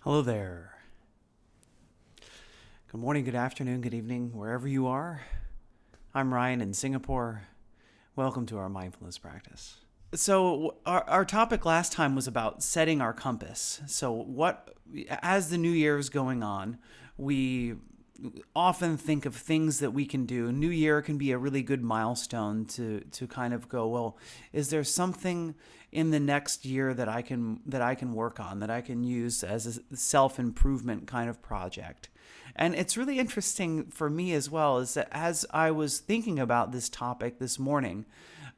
Hello there. Good morning, good afternoon, good evening, wherever you are. I'm Ryan in Singapore. Welcome to our mindfulness practice. So, our topic last time was about setting our compass. As the new year is going on, we often think of things that we can do. New year can be a really good milestone to kind of go, well, is there something in the next year that I can work on, that I can use as a self-improvement kind of project? And it's really interesting for me as well, is that as I was thinking about this topic this morning,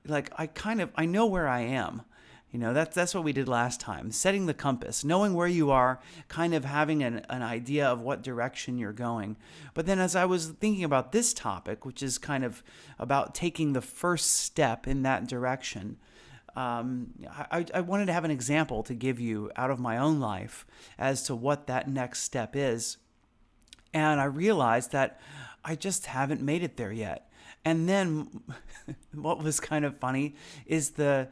like I know where I am. That's what we did last time. Setting the compass, knowing where you are, kind of having an idea of what direction you're going. But then as I was thinking about this topic, which is about taking the first step in that direction, I wanted to have an example to give you out of my own life as to what that next step is. And I realized that I just haven't made it there yet. And then what was kind of funny is the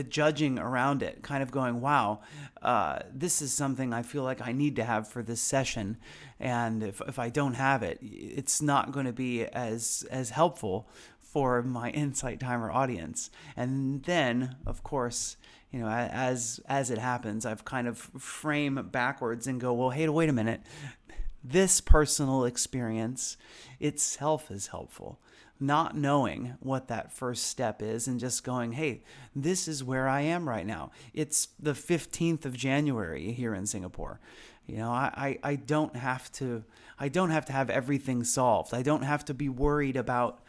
judging around it, kind of going, wow, this is something I feel like I need to have for this session. And if I don't have it, it's not going to be as helpful for my Insight Timer audience. And then, of course, as it happens, I've kind of frame backwards and go, well, hey, wait a minute. This personal experience itself is helpful. Not knowing what that first step is and just going, hey, this is where I am right now. It's the 15th of January here in Singapore. I don't have to have everything solved. I don't have to be worried about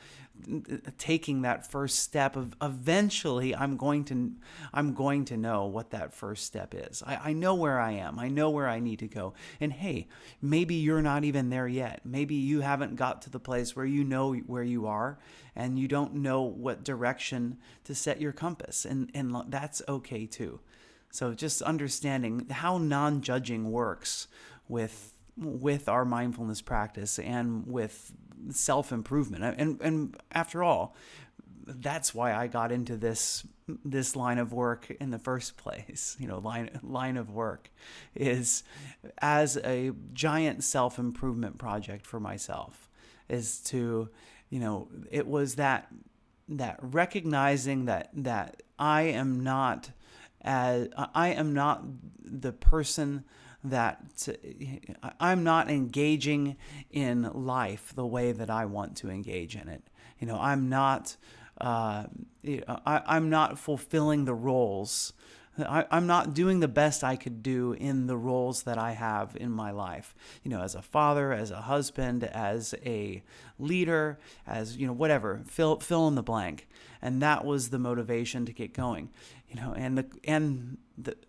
taking that first step. Of eventually I'm going to know what that first step is. I know where I am. I know where I need to go. And hey, maybe you're not even there yet. Maybe you haven't got to the place where you know where you are and you don't know what direction to set your compass. And that's okay too. So just understanding how non-judging works with our mindfulness practice and with self-improvement. And after all, that's why I got into this line of work in the first place. Line of work is as a giant self-improvement project for myself, is to, it was that recognizing that I am not the person that I'm not engaging in life the way that I want to engage in it. I'm not fulfilling the roles. I'm not doing the best I could do in the roles that I have in my life. As a father, as a husband, as a leader, as whatever. Fill in the blank. And that was the motivation to get going. And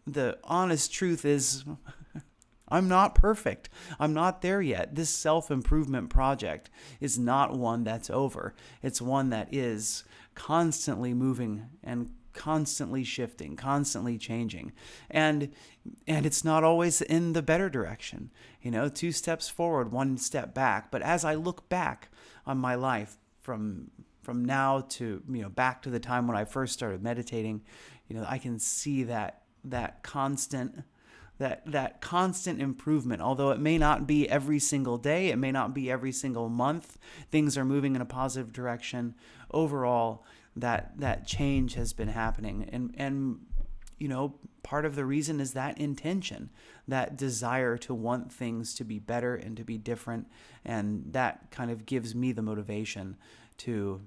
the honest truth is, I'm not perfect. I'm not there yet. This self-improvement project is not one that's over. It's one that is constantly moving and constantly shifting, constantly changing. And it's not always in the better direction. 2 steps forward, 1 step back. But as I look back on my life from now to, back to the time when I first started meditating, I can see that constant improvement. Although it may not be every single day, it may not be every single month, things are moving in a positive direction. Overall, that change has been happening. And part of the reason is that intention, that desire to want things to be better and to be different. And that kind of gives me the motivation to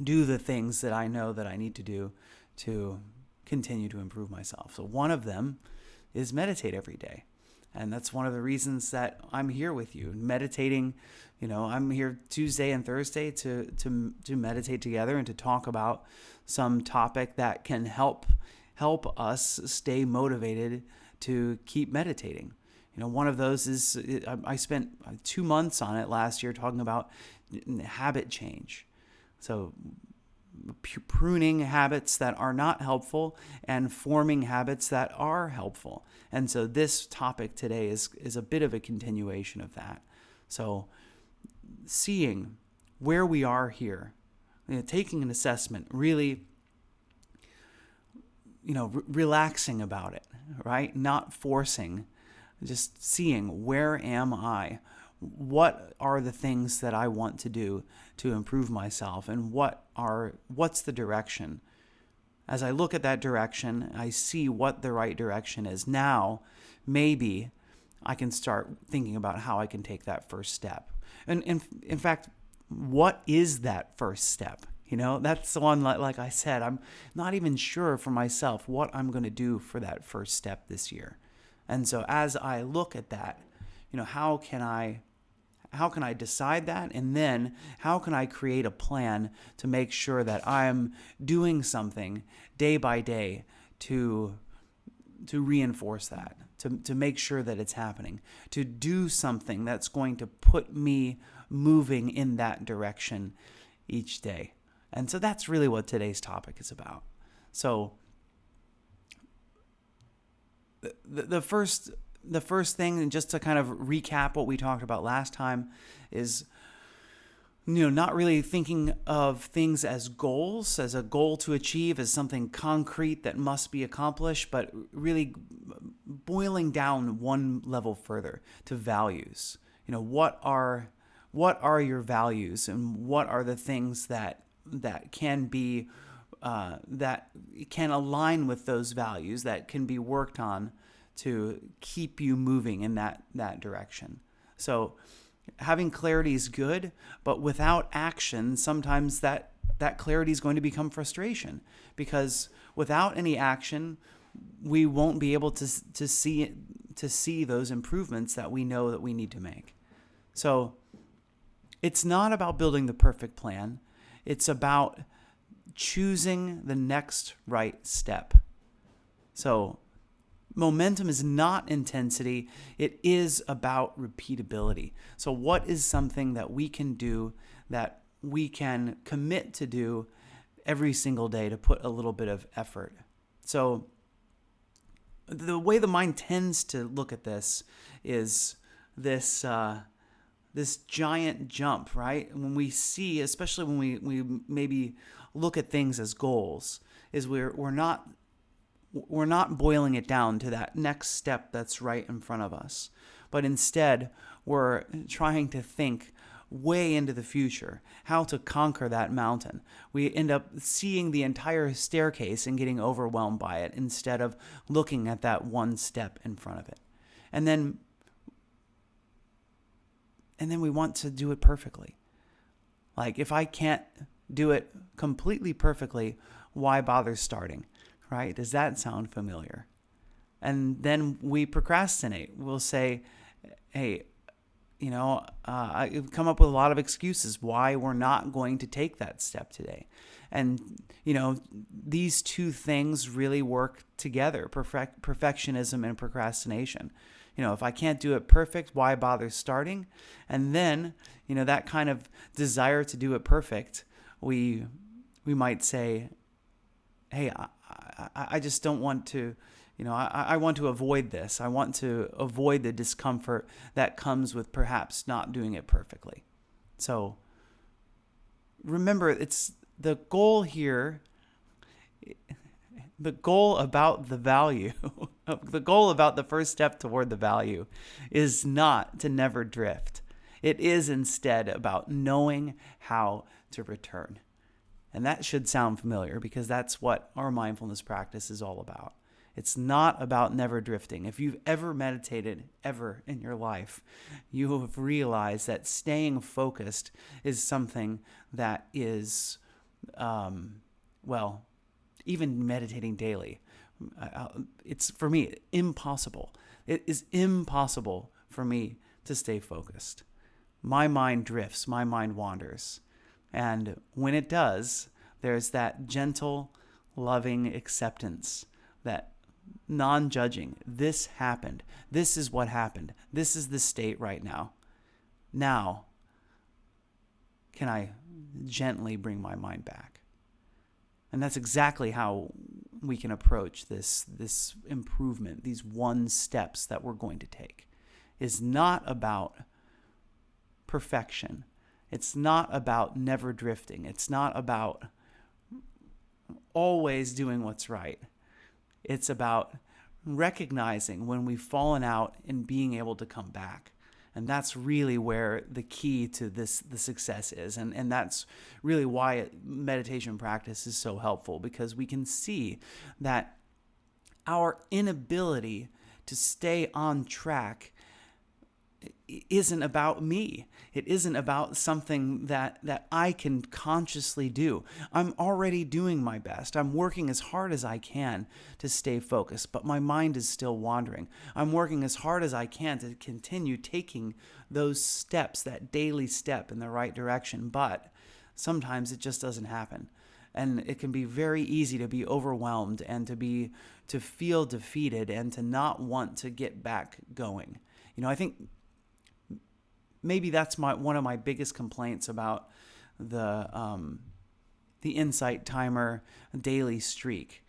do the things that I know that I need to do to continue to improve myself. So one of them is meditate every day. And that's one of the reasons that I'm here with you. Meditating, I'm here Tuesday and Thursday to meditate together and to talk about some topic that can help us stay motivated to keep meditating. One of those is, I spent 2 months on it last year talking about habit change. So pruning habits that are not helpful and forming habits that are helpful. And so this topic today is a bit of a continuation of that. So seeing where we are here, taking an assessment, really relaxing about it, right? Not forcing, just seeing, where am I? What are the things that I want to do to improve myself, and what's the direction? As I look at that direction, I see what the right direction is. Now, maybe I can start thinking about how I can take that first step. And in fact, what is that first step? That's the one, like I said, I'm not even sure for myself what I'm going to do for that first step this year. And so as I look at that, how can I decide that? And then how can I create a plan to make sure that I'm doing something day by day to reinforce that, to make sure that it's happening, to do something that's going to put me moving in that direction each day. And so that's really what today's topic is about. So the first thing, and just to kind of recap what we talked about last time, is not really thinking of things as goals, as a goal to achieve, as something concrete that must be accomplished, but really boiling down one level further to values. What are your values, and what are the things that can be that can align with those values, that can be worked on to keep you moving in that direction. So having clarity is good, but without action, sometimes that clarity is going to become frustration, because without any action, we won't be able to see those improvements that we know that we need to make. So it's not about building the perfect plan. It's about choosing the next right step. So momentum is not intensity. It is about repeatability. So what is something that we can do, that we can commit to do every single day, to put a little bit of effort? So the way the mind tends to look at this is this giant jump, right? When we see, especially when we maybe look at things as goals, is we're not boiling it down to that next step that's right in front of us, but instead we're trying to think way into the future, how to conquer that mountain. We end up seeing the entire staircase and getting overwhelmed by it, instead of looking at that one step in front of it. And then we want to do it perfectly. Like, if I can't do it completely perfectly, why bother starting, right? Does that sound familiar? And then we procrastinate. We'll say, hey, I come up with a lot of excuses why we're not going to take that step today. And, these two things really work together, perfectionism and procrastination. If I can't do it perfect, why bother starting? And then, that kind of desire to do it perfect, we might say, hey, I just don't want to, I want to avoid this. I want to avoid the discomfort that comes with perhaps not doing it perfectly. So remember, it's the goal here. The goal about the value, the goal about the first step toward the value, is not to never drift. It is instead about knowing how to return. And that should sound familiar, because that's what our mindfulness practice is all about. It's not about never drifting. If you've ever meditated ever in your life, you have realized that staying focused is something that is, even meditating daily, it's, for me, impossible. It is impossible for me to stay focused. My mind drifts, my mind wanders. And when it does, there's that gentle, loving acceptance, that non-judging. This happened. This is what happened. This is the state right now. Now, can I gently bring my mind back? And that's exactly how we can approach this improvement, these one steps that we're going to take. It's not about perfection. It's not about never drifting. It's not about always doing what's right. It's about recognizing when we've fallen out and being able to come back. And that's really where the key to the success is. And that's really why meditation practice is so helpful, because we can see that our inability to stay on track isn't about me. It isn't about something that I can consciously do. I'm already doing my best. I'm working as hard as I can to stay focused, but my mind is still wandering. I'm working as hard as I can to continue taking those steps, that daily step in the right direction, but sometimes it just doesn't happen. And it can be very easy to be overwhelmed and to feel defeated and to not want to get back going. I think maybe that's one of my biggest complaints about the Insight Timer daily streak.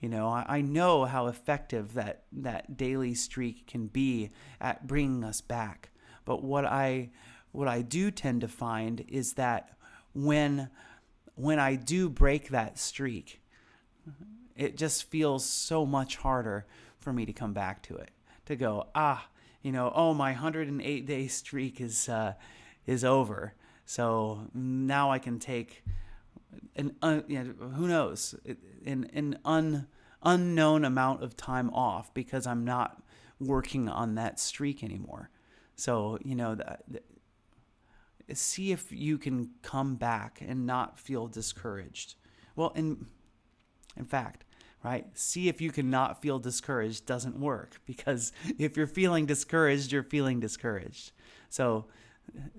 I know how effective that daily streak can be at bringing us back. But what I do tend to find is that when I do break that streak, it just feels so much harder for me to come back to it. To go, my 108-day streak is over. So now I can take who knows, an unknown amount of time off because I'm not working on that streak anymore. So, see if you can come back and not feel discouraged. Well, in fact, right? See if you can not feel discouraged doesn't work, because if you're feeling discouraged, you're feeling discouraged. So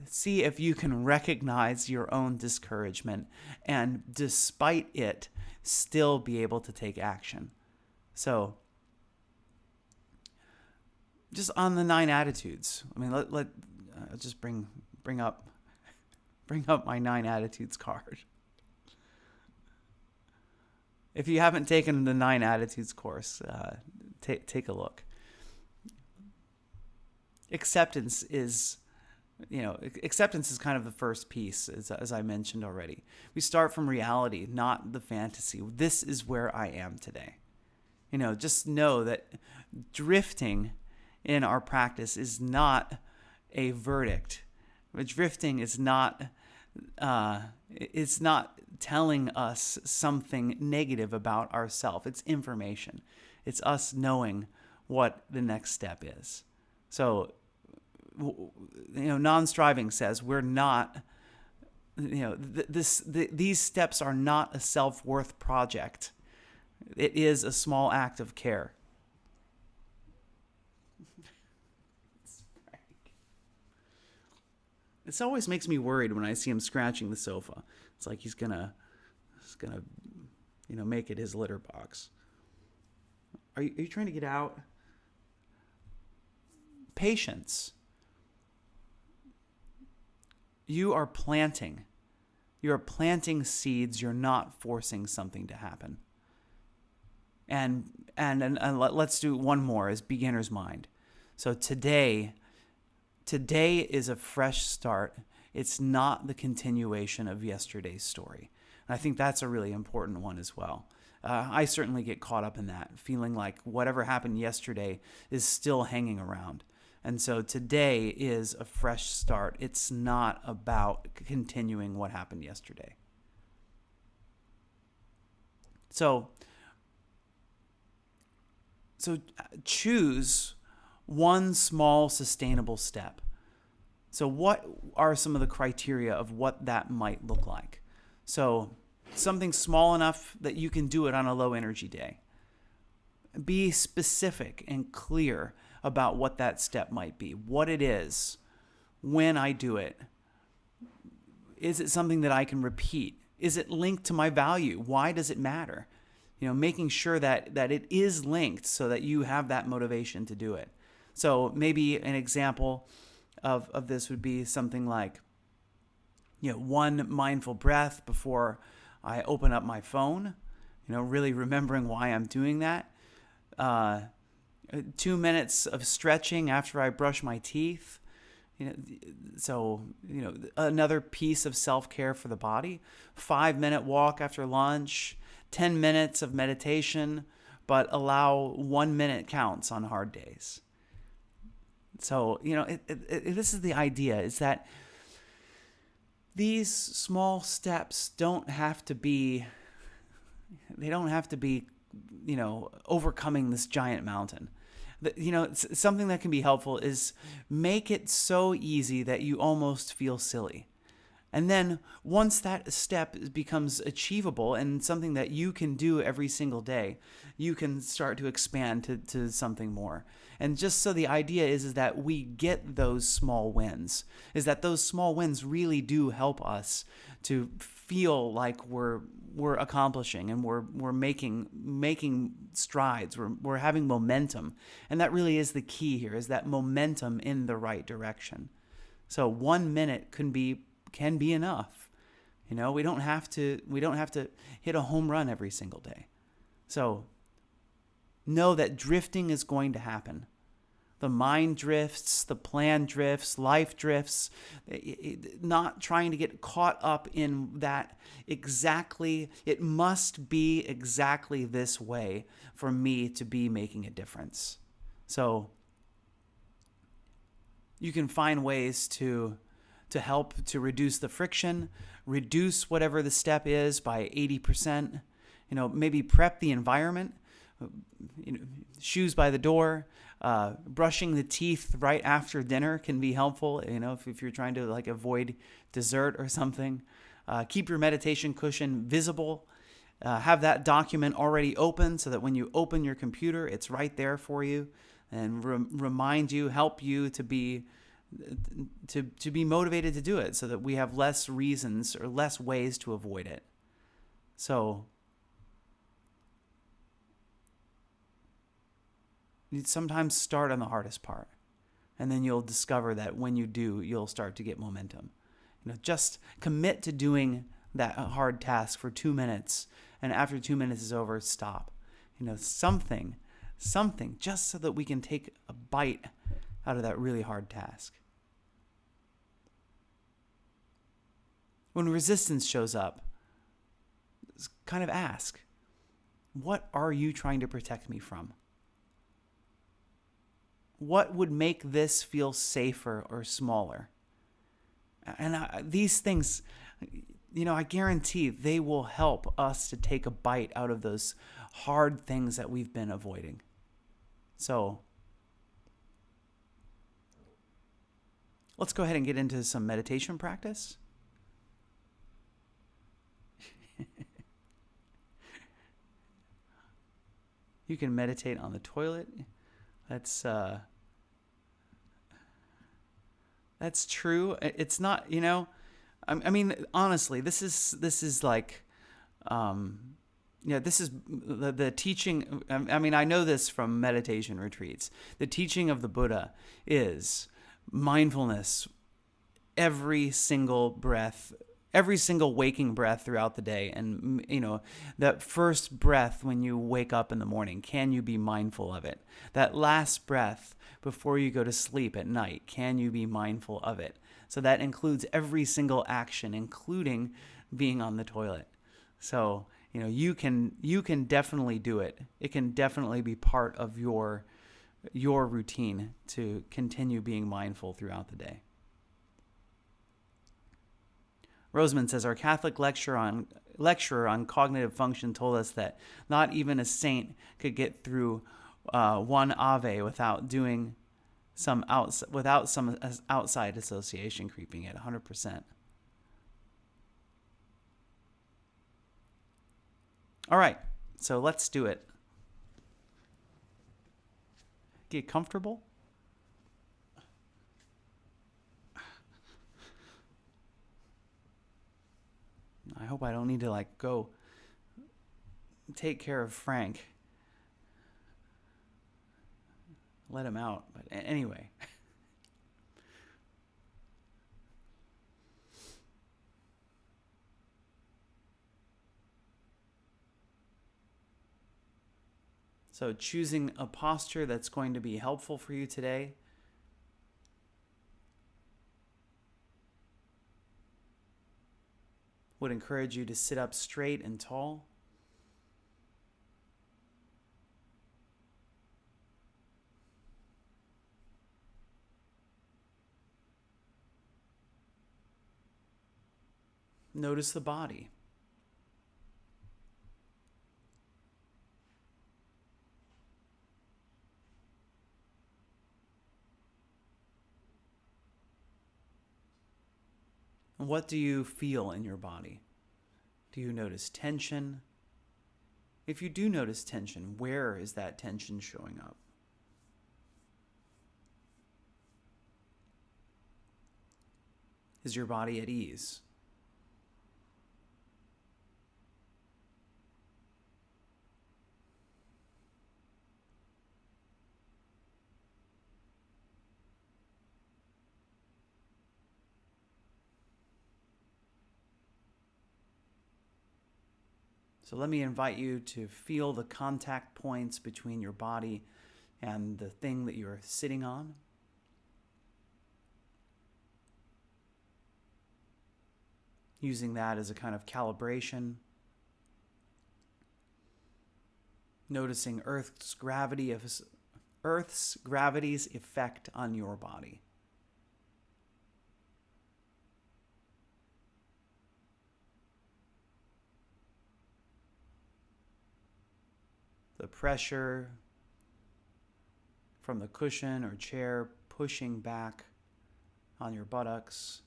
see if you can recognize your own discouragement and despite it, still be able to take action. So just on the 9 attitudes, let just bring up my 9 attitudes card. If you haven't taken the 9 attitudes course, take a look. Acceptance is kind of the first piece, as I mentioned already. We start from reality, not the fantasy. This is where I am today. Just know that drifting in our practice is not a verdict. Drifting is not it's not telling us something negative about ourselves. It's information. It's us knowing what the next step is. So, non-striving says we're not, these steps are not a self-worth project. It is a small act of care. This always makes me worried when I see him scratching the sofa. It's like he's gonna make it his litter box. Are you trying to get out? Patience. You are planting. You're planting seeds. You're not forcing something to happen. And let's do one more as beginner's mind. So today is a fresh start. It's not the continuation of yesterday's story. And I think that's a really important one as well. I certainly get caught up in that, feeling like whatever happened yesterday is still hanging around. And so today is a fresh start. It's not about continuing what happened yesterday. So choose one small sustainable step. So what are some of the criteria of what that might look like? So something small enough that you can do it on a low energy day. Be specific and clear about what that step might be, what it is, when I do it. Is it something that I can repeat? Is it linked to my value? Why does it matter? Making sure that it is linked so that you have that motivation to do it. So maybe an example of this would be something like, one mindful breath before I open up my phone, really remembering why I'm doing that. 2 minutes of stretching after I brush my teeth. Another piece of self-care for the body. 5-minute walk after lunch. 10 minutes of meditation but allow 1 minute counts on hard days. So, this is the idea, is that these small steps don't have to be, overcoming this giant mountain. Something that can be helpful is make it so easy that you almost feel silly. And then once that step becomes achievable and something that you can do every single day, you can start to expand to something more. And just so the idea is that we get those small wins, is that those small wins really do help us to feel like we're accomplishing and we're making strides, we're having momentum. And that really is the key here, is that momentum in the right direction. So 1 minute can be enough. We don't have to hit a home run every single day. So know that drifting is going to happen. The mind drifts, the plan drifts, life drifts. Not trying to get caught up in that exactly, it must be exactly this way for me to be making a difference. So you can find ways to help to reduce the friction, reduce whatever the step is by 80%. Maybe prep the environment, shoes by the door, brushing the teeth right after dinner can be helpful. If you're trying to avoid dessert or something, keep your meditation cushion visible. Have that document already open so that when you open your computer, it's right there for you, and remind you, help you to be motivated to do it, so that we have less reasons or less ways to avoid it. So you sometimes start on the hardest part, and then you'll discover that when you do, you'll start to get momentum. Just commit to doing that hard task for 2 minutes, and after 2 minutes is over, stop. Something, just so that we can take a bite out of that really hard task. When resistance shows up, kind of ask, what are you trying to protect me from? What would make this feel safer or smaller? And these things, I guarantee they will help us to take a bite out of those hard things that we've been avoiding. So let's go ahead and get into some meditation practice. You can meditate on the toilet. That's true. It's not, I mean, honestly, this is like, this is the teaching. I mean, I know this from meditation retreats. The teaching of the Buddha is mindfulness every single breath, every single waking breath throughout the day. And, that first breath when you wake up in the morning, can you be mindful of it? That last breath before you go to sleep at night, can you be mindful of it? So that includes every single action, including being on the toilet. So, you can definitely do it. It can definitely be part of your routine to continue being mindful throughout the day. Roseman says, our Catholic lecturer on cognitive function told us that not even a saint could get through one Ave without some outside association creeping in 100%. All right, so let's do it. Get comfortable. I hope I don't need to go take care of Frank. Let him out. But anyway. So choosing a posture that's going to be helpful for you today. Would encourage you to sit up straight and tall. Notice the body. What do you feel in your body? Do you notice tension? If you do notice tension, where is that tension showing up? Is your body at ease? So let me invite you to feel the contact points between your body and the thing that you're sitting on. Using that as a kind of calibration. Noticing Earth's gravity's effect on your body. The pressure from the cushion or chair pushing back on your buttocks.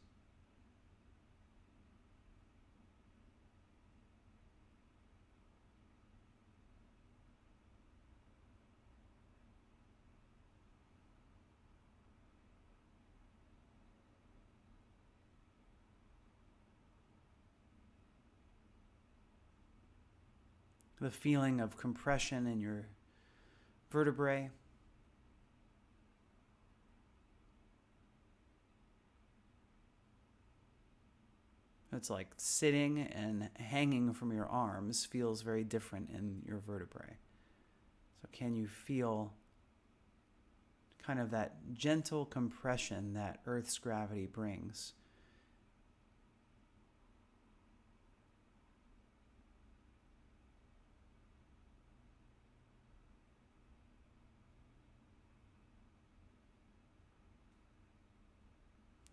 The feeling of compression in your vertebrae. It's like sitting and hanging from your arms feels very different in your vertebrae. So can you feel kind of that gentle compression that Earth's gravity brings?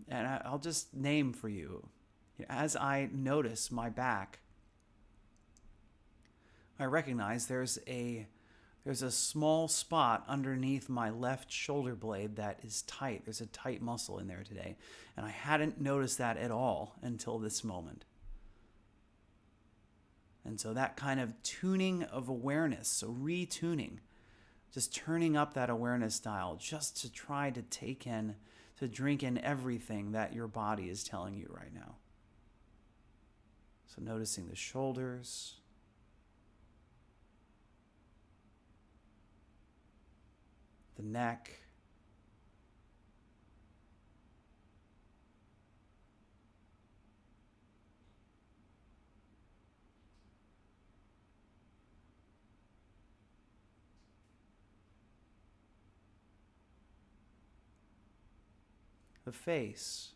And I'll just name for you. As I notice my back, I recognize there's a small spot underneath my left shoulder blade that is tight. There's a tight muscle in there today. And I hadn't noticed that at all until this moment. And so that kind of tuning of awareness, so retuning, just turning up that awareness dial just to try to drink in everything that your body is telling you right now. So noticing the shoulders, the neck, the face.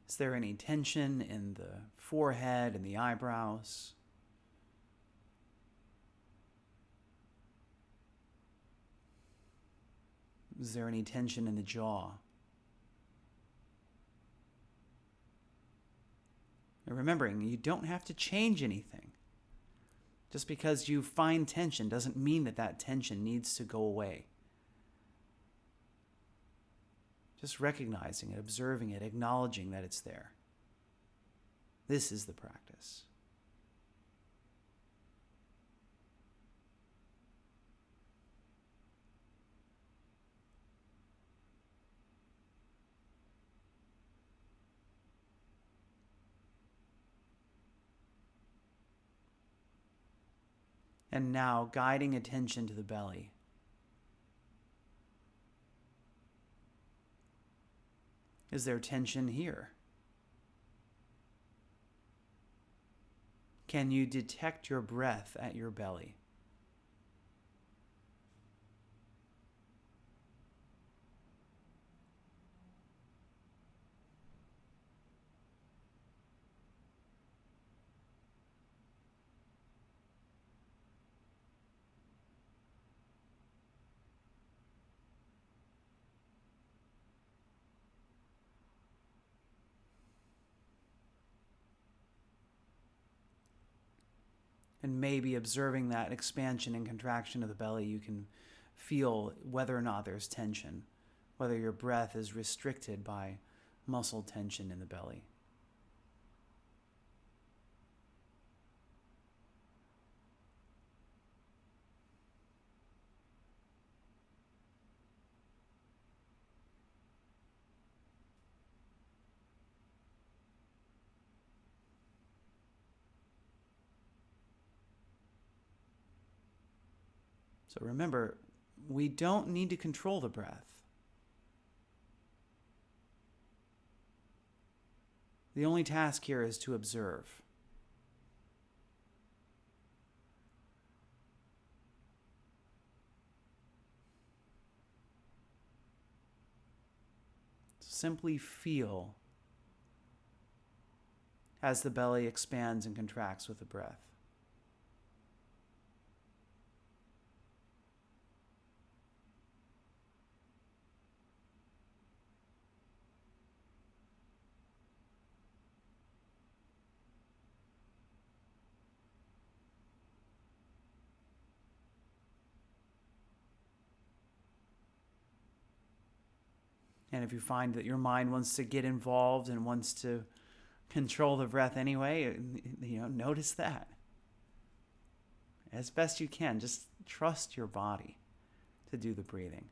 Is there any tension in the forehead and the eyebrows? Is there any tension in the jaw? And remembering, you don't have to change anything. Just because you find tension doesn't mean that that tension needs to go away. Just recognizing it, observing it, acknowledging that it's there. This is the practice. And now guiding attention to the belly. Is there tension here? Can you detect your breath at your belly? And maybe observing that expansion and contraction of the belly, you can feel whether or not there's tension, whether your breath is restricted by muscle tension in the belly. So remember, we don't need to control the breath. The only task here is to observe. Simply feel as the belly expands and contracts with the breath. And if you find that your mind wants to get involved and wants to control the breath anyway, notice that. As best you can, just trust your body to do the breathing.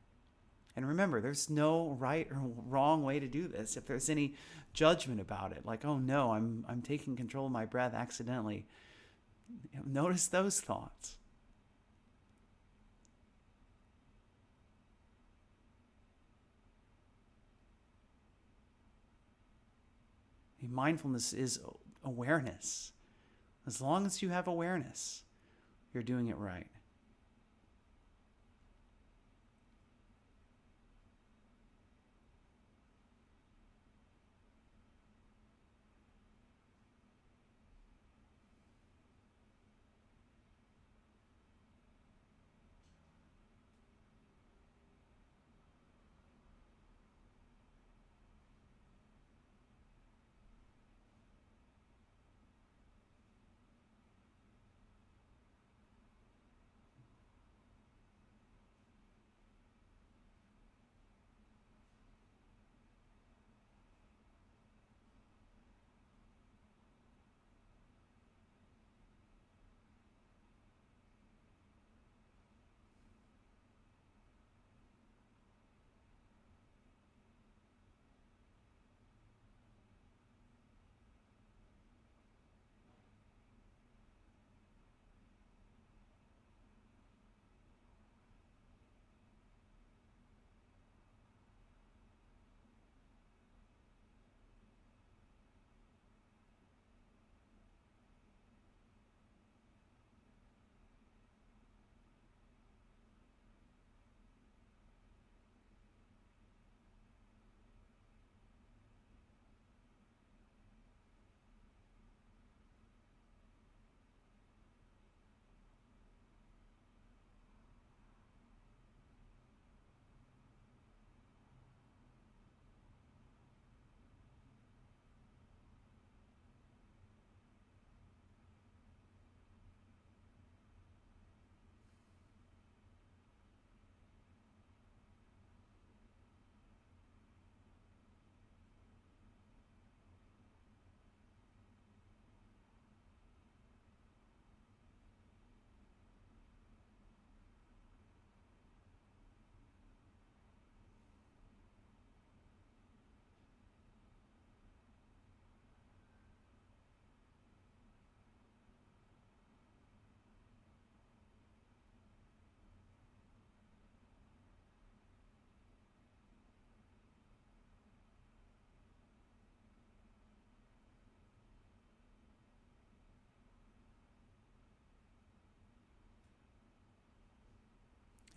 And remember, there's no right or wrong way to do this. If there's any judgment about it, like, oh no, I'm taking control of my breath accidentally, notice those thoughts. Mindfulness is awareness. As long as you have awareness, you're doing it right.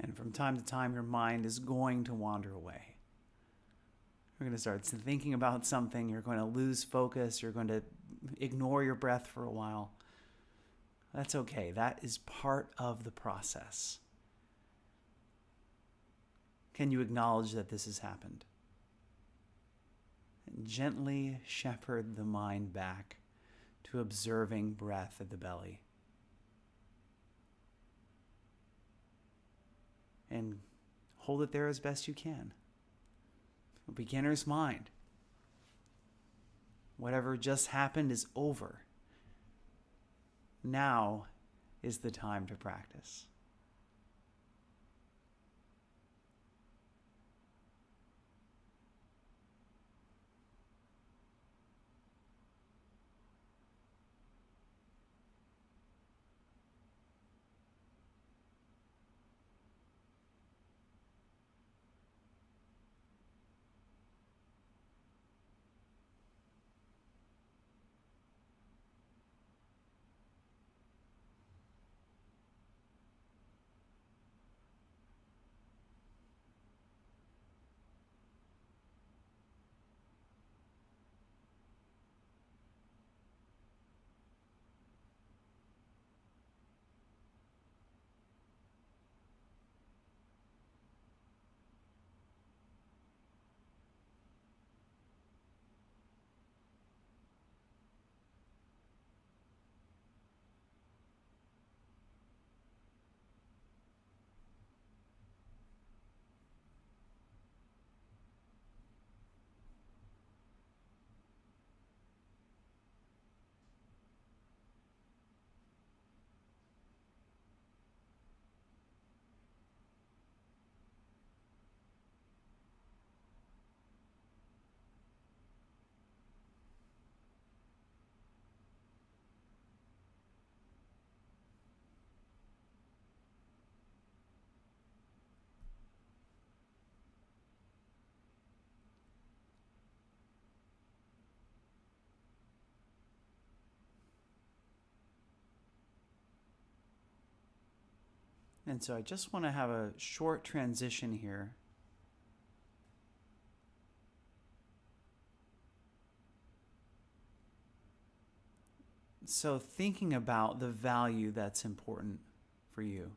And from time to time, your mind is going to wander away. You're going to start thinking about something. You're going to lose focus. You're going to ignore your breath for a while. That's okay. That is part of the process. Can you acknowledge that this has happened? And gently shepherd the mind back to observing breath at the belly. and hold it there as best you can. A beginner's mind. Whatever just happened is over. Now is the time to practice. And so I just want to have a short transition here. So thinking about the value that's important for you.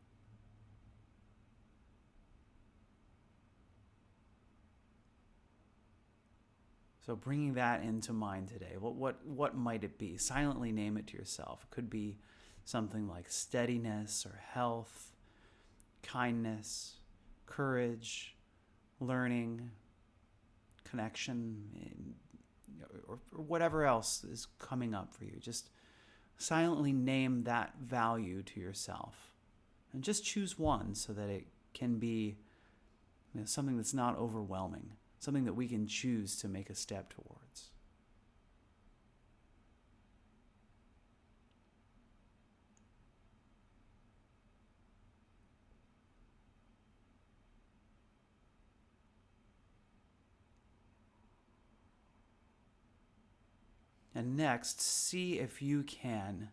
So bringing that into mind today, what might it be? Silently name it to yourself. It could be something like steadiness or health, kindness, courage, learning, connection, or whatever else is coming up for you. Just silently name that value to yourself. And just choose one so that it can be something that's not overwhelming, something that we can choose to make a step towards. And next, see if you can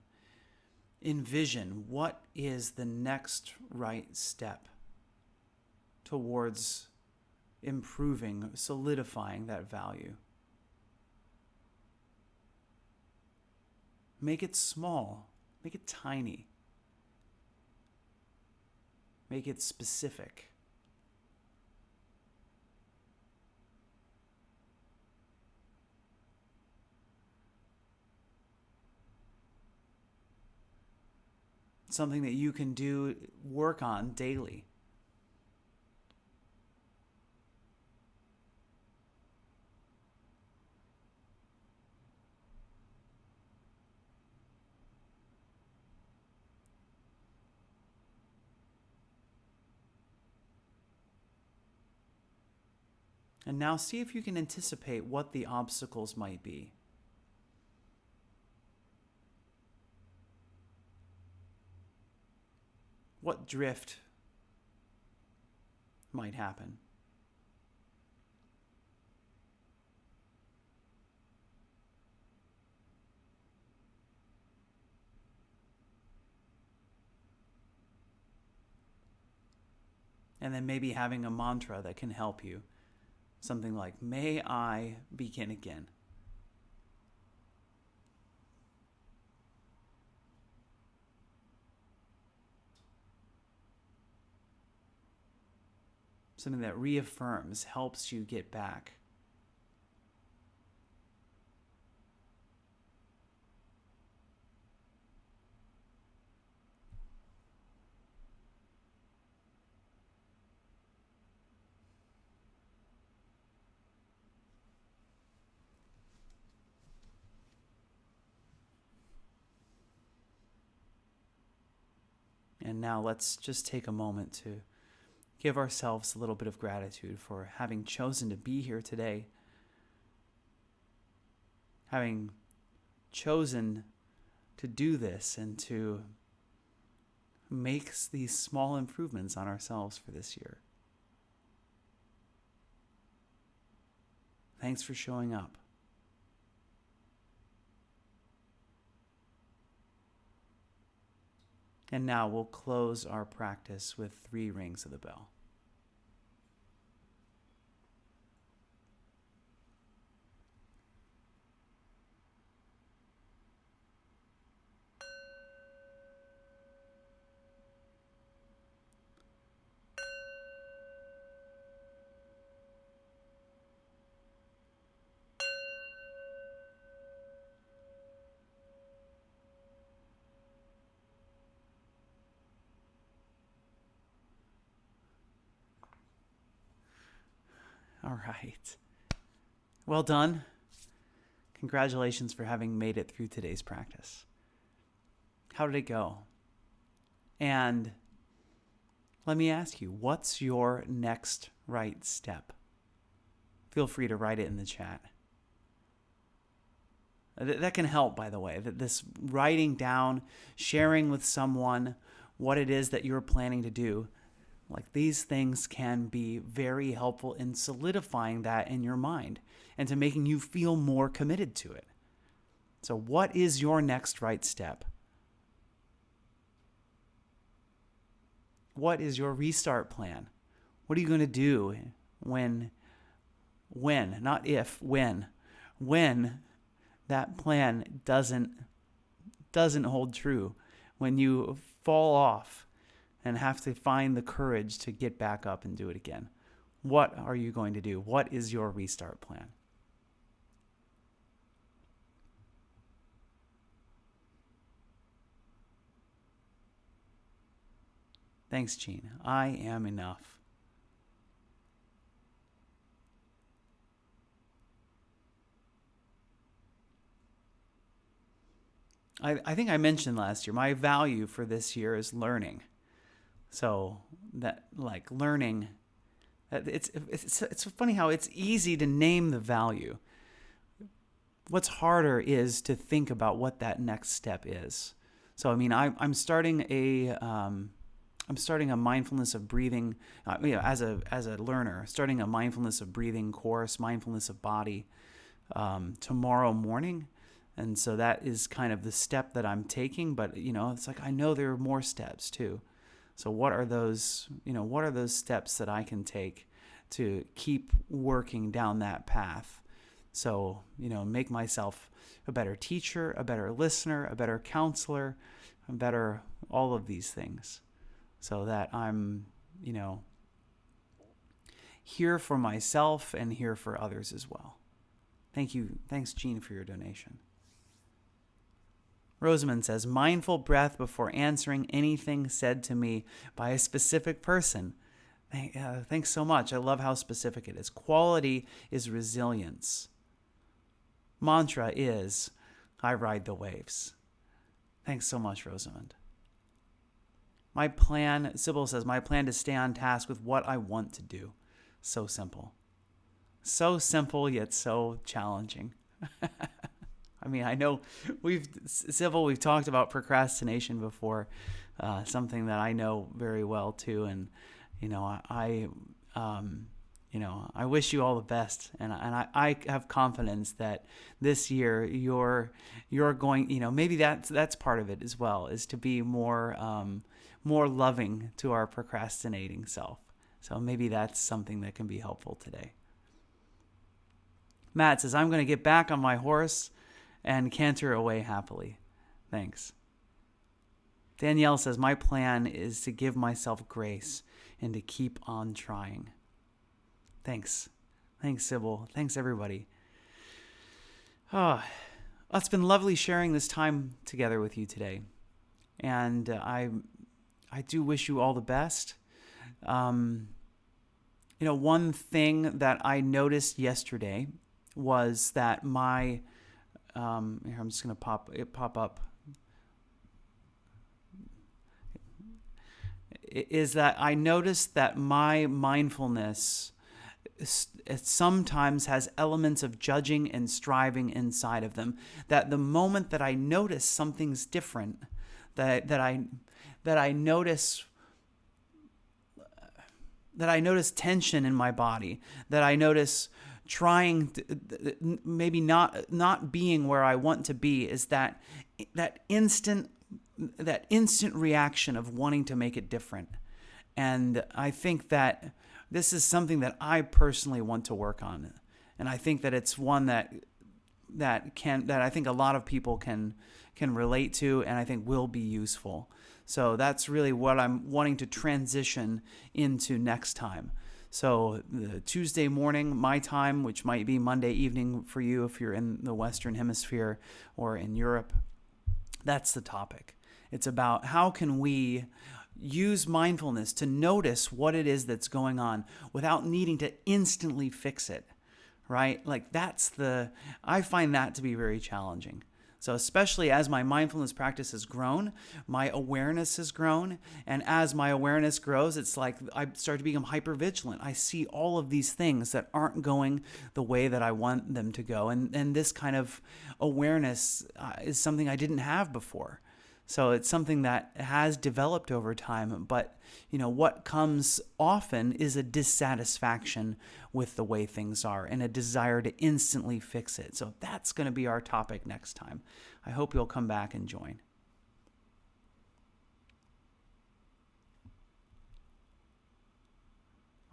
envision what is the next right step towards improving, solidifying that value. Make it small, make it tiny, make it specific. Something that you can do, work on daily. And now see if you can anticipate what the obstacles might be. What drift might happen? And then maybe having a mantra that can help you. Something like, may I begin again. Something that reaffirms, helps you get back. And now let's just take a moment to give ourselves a little bit of gratitude for having chosen to be here today, having chosen to do this and to make these small improvements on ourselves for this year. Thanks for showing up. And now we'll close our practice with 3 rings of the bell. All right. Well done. Congratulations for having made it through today's practice. How did it go? And let me ask you, what's your next right step? Feel free to write it in the chat. That can help, by the way, that this writing down, sharing with someone what it is that you're planning to do, like these things can be very helpful in solidifying that in your mind and to making you feel more committed to it. So what is your next right step? What is your restart plan? What are you going to do when, not if, when that plan doesn't hold true, when you fall off and have to find the courage to get back up and do it again? What are you going to do? What is your restart plan? Thanks, Jean. I am enough. I think I mentioned last year, my value for this year is learning. So that, like, learning, it's funny how it's easy to name the value. What's harder is to think about what that next step is. So I mean, I'm starting a mindfulness of breathing, as a learner, starting a mindfulness of breathing course, mindfulness of body, tomorrow morning. And so that is kind of the step that I'm taking, but it's like, I know there are more steps too. So what are those steps that I can take to keep working down that path? So, make myself a better teacher, a better listener, a better counselor, a better all of these things, so that I'm, here for myself and here for others as well. Thank you. Thanks, Jean, for your donation. Rosamond says, mindful breath before answering anything said to me by a specific person. Thanks so much. I love how specific it is. Quality is resilience. Mantra is, I ride the waves. Thanks so much, Rosamond. Sybil says, my plan to stay on task with what I want to do. So simple. So simple, yet so challenging. I mean, I know we've talked about procrastination before, something that I know very well too. And, I wish you all the best. And I have confidence that this year you're going, maybe that's part of it as well, is to be more loving to our procrastinating self. So maybe that's something that can be helpful today. Matt says, I'm going to get back on my horse and canter away happily. Thanks. Danielle says, my plan is to give myself grace and to keep on trying. Thanks. Thanks, Sybil. Thanks, everybody. It's been lovely sharing this time together with you today. And I do wish you all the best. One thing that I noticed yesterday was that my here, I'm just going to pop up. is that I notice that my mindfulness it sometimes has elements of judging and striving inside of them. That the moment that I notice something's different, that I notice tension in my body, that I notice trying to, maybe not being where I want to be, is that instant reaction of wanting to make it different. And I think that this is something that I personally want to work on. And I think that it's one that I think a lot of people can relate to, and I think will be useful. So that's really what I'm wanting to transition into next time. So the Tuesday morning, my time, which might be Monday evening for you if you're in the Western Hemisphere or in Europe, that's the topic. It's about how can we use mindfulness to notice what it is that's going on without needing to instantly fix it, right? Like I find that to be very challenging. So especially as my mindfulness practice has grown, my awareness has grown. And as my awareness grows, it's like I start to become hypervigilant. I see all of these things that aren't going the way that I want them to go. And this kind of awareness is something I didn't have before. So it's something that has developed over time, but what comes often is a dissatisfaction with the way things are and a desire to instantly fix it. So that's going to be our topic next time. I hope you'll come back and join.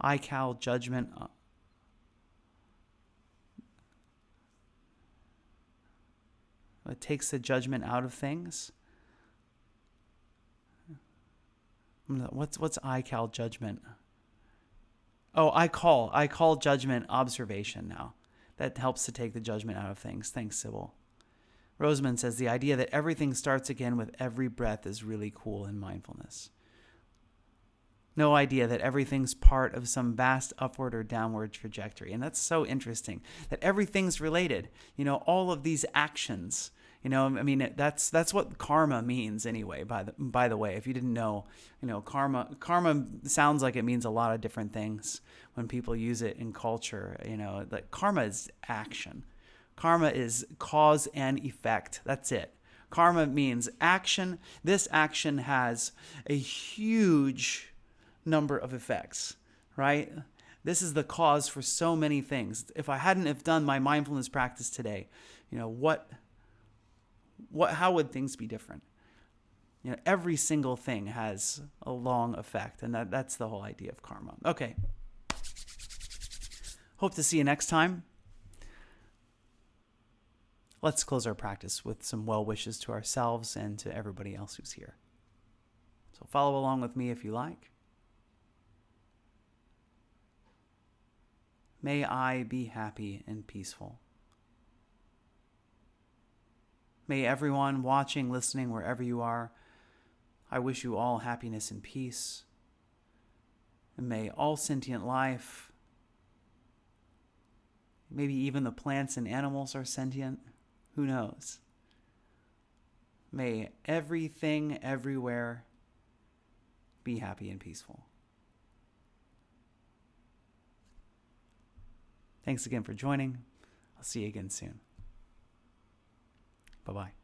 iCal judgment. It takes the judgment out of things. What's iCal judgment? Oh, I call judgment observation now. That helps to take the judgment out of things. Thanks, Sybil. Rosamund says the idea that everything starts again with every breath is really cool in mindfulness. No idea that everything's part of some vast upward or downward trajectory. And that's so interesting that everything's related. All of these actions. That's what karma means anyway. By the way, if you didn't know, karma sounds like it means a lot of different things when people use it in culture. Like karma is action. Karma is cause and effect. That's it. Karma means action. This action has a huge number of effects, right? This is the cause for so many things. If I hadn't have done my mindfulness practice today, how would things be different? Every single thing has a long effect, and that's the whole idea of karma. Okay. Hope to see you next time. Let's close our practice with some well wishes to ourselves and to everybody else who's here. So follow along with me if you like. May I be happy and peaceful. May everyone watching, listening, wherever you are, I wish you all happiness and peace. And may all sentient life, maybe even the plants and animals are sentient, who knows? May everything, everywhere, be happy and peaceful. Thanks again for joining. I'll see you again soon. Bye-bye.